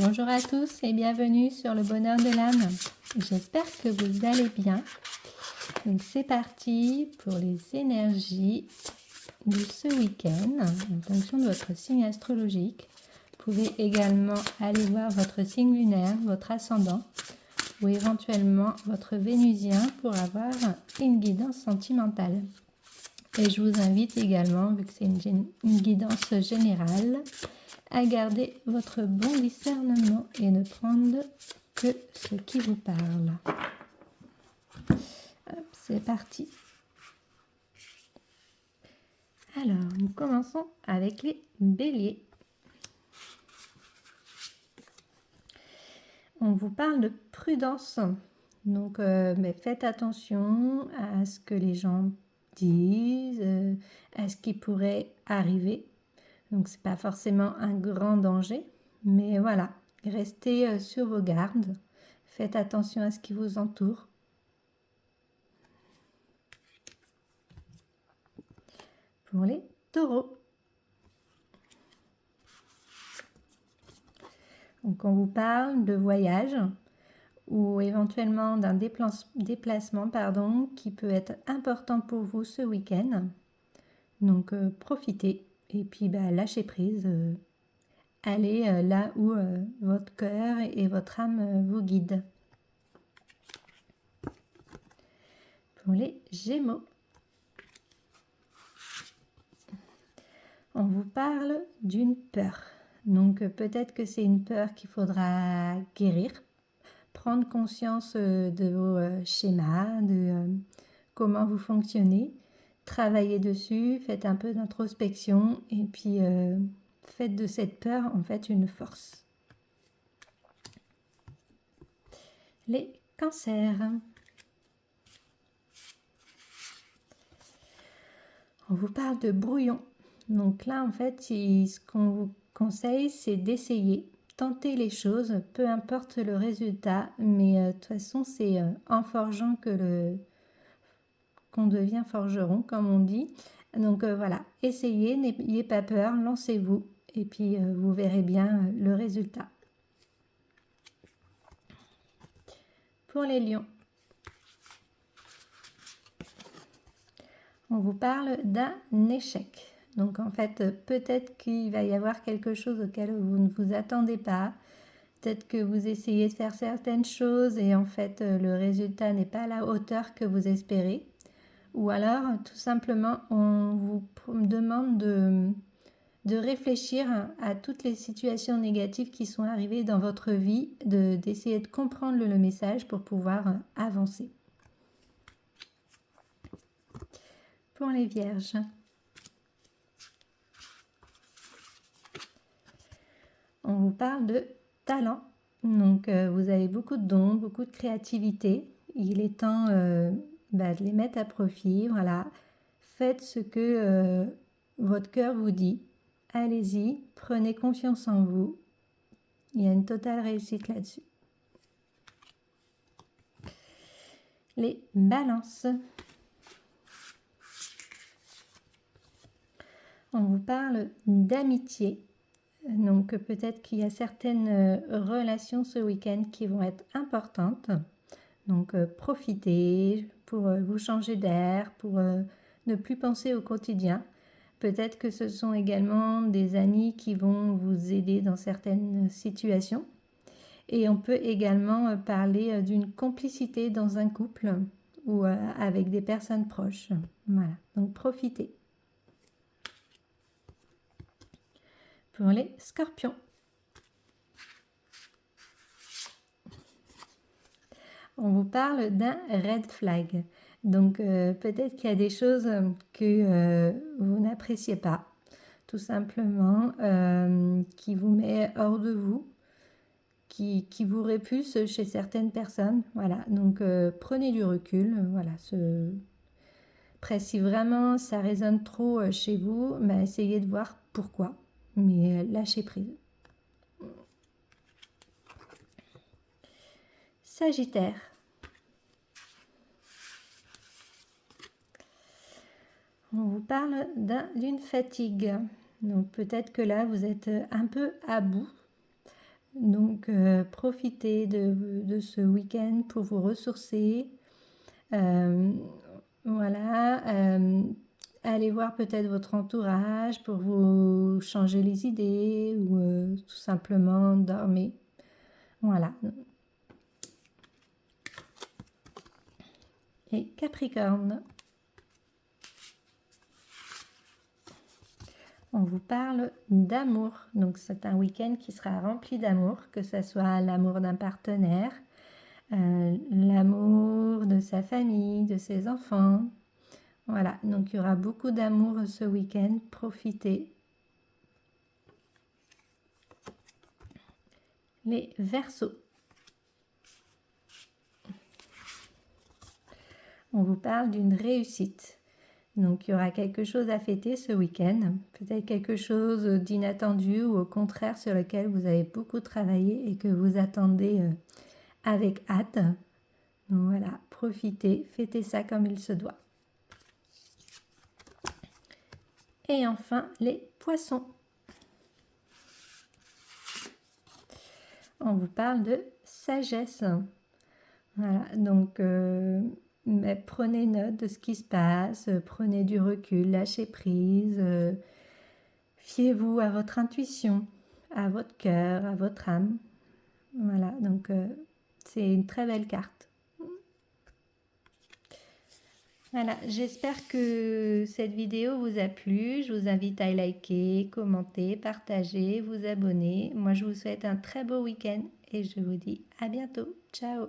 Bonjour à tous et bienvenue sur le bonheur de l'âme. J'espère que vous allez bien. Donc c'est parti pour les énergies de ce week-end en fonction de votre signe astrologique. Vous pouvez également aller voir votre signe lunaire, votre ascendant ou éventuellement votre vénusien pour avoir une guidance sentimentale. Et je vous invite également, vu que c'est une guidance générale, à garder votre bon discernement et ne prendre que ce qui vous parle. Hop, c'est parti. Alors, nous commençons avec les béliers. On vous parle de prudence. Donc, mais faites attention à ce que les gens disent, à ce qui pourrait arriver. Donc, c'est pas forcément un grand danger, mais voilà, restez sur vos gardes. Faites attention à ce qui vous entoure. Pour les taureaux. Donc, on vous parle de voyage ou éventuellement d'un déplacement qui peut être important pour vous ce week-end. Donc, profitez et puis lâchez prise. Allez là où votre cœur et votre âme vous guident. Pour les Gémeaux. On vous parle d'une peur. Donc peut-être que c'est une peur qu'il faudra guérir, prendre conscience de vos schémas, de comment vous fonctionnez, travailler dessus, faites un peu d'introspection et puis faites de cette peur en fait une force. Les cancers. On vous parle de brouillon. Donc là, en fait, ce qu'on vous conseille, c'est d'essayer, tenter les choses, peu importe le résultat. Mais de toute façon, c'est en forgeant qu'on devient forgeron, comme on dit. Donc voilà, essayez, n'ayez pas peur, lancez-vous. Et puis, vous verrez bien le résultat. Pour les lions. On vous parle d'un échec. Donc en fait, peut-être qu'il va y avoir quelque chose auquel vous ne vous attendez pas. Peut-être que vous essayez de faire certaines choses et en fait, le résultat n'est pas à la hauteur que vous espérez. Ou alors, tout simplement, on vous demande de réfléchir à toutes les situations négatives qui sont arrivées dans votre vie, d'essayer de comprendre le message pour pouvoir avancer. Pour les vierges. On vous parle de talent. Donc, vous avez beaucoup de dons, beaucoup de créativité. Il est temps de les mettre à profit. Voilà. Faites ce que votre cœur vous dit. Allez-y, prenez confiance en vous. Il y a une totale réussite là-dessus. Les balances. On vous parle d'amitié. Donc peut-être qu'il y a certaines relations ce week-end qui vont être importantes. Donc profitez pour vous changer d'air, pour ne plus penser au quotidien. Peut-être que ce sont également des amis qui vont vous aider dans certaines situations. Et on peut également parler d'une complicité dans un couple ou avec des personnes proches. Voilà, donc profitez. Pour les scorpions. On vous parle d'un red flag. Donc peut-être qu'il y a des choses que vous n'appréciez pas, tout simplement, qui vous met hors de vous, qui vous répulse chez certaines personnes. Voilà, donc prenez du recul. Voilà, après, si vraiment ça résonne trop chez vous, essayez de voir pourquoi, mais lâchez prise. Sagittaire. On vous parle d'une fatigue. Donc peut-être que là, vous êtes un peu à bout. Donc, profitez de ce week-end pour vous ressourcer. Voilà. Allez voir peut-être votre entourage pour vous changer les idées ou tout simplement dormir. Voilà. Et Capricorne, on vous parle d'amour. Donc c'est un week-end qui sera rempli d'amour, que ce soit l'amour d'un partenaire, l'amour de sa famille, de ses enfants. Voilà, donc il y aura beaucoup d'amour ce week-end. Profitez. Les Verseaux. On vous parle d'une réussite. Donc il y aura quelque chose à fêter ce week-end, peut-être quelque chose d'inattendu ou au contraire sur lequel vous avez beaucoup travaillé et que vous attendez avec hâte. Donc voilà, profitez, fêtez ça comme il se doit. Et enfin, les Poissons. On vous parle de sagesse. Voilà, donc mais prenez note de ce qui se passe, prenez du recul, lâchez prise, fiez-vous à votre intuition, à votre cœur, à votre âme. Voilà, donc c'est une très belle carte. Voilà, j'espère que cette vidéo vous a plu. Je vous invite à liker, commenter, partager, vous abonner. Moi, je vous souhaite un très beau week-end et je vous dis à bientôt. Ciao!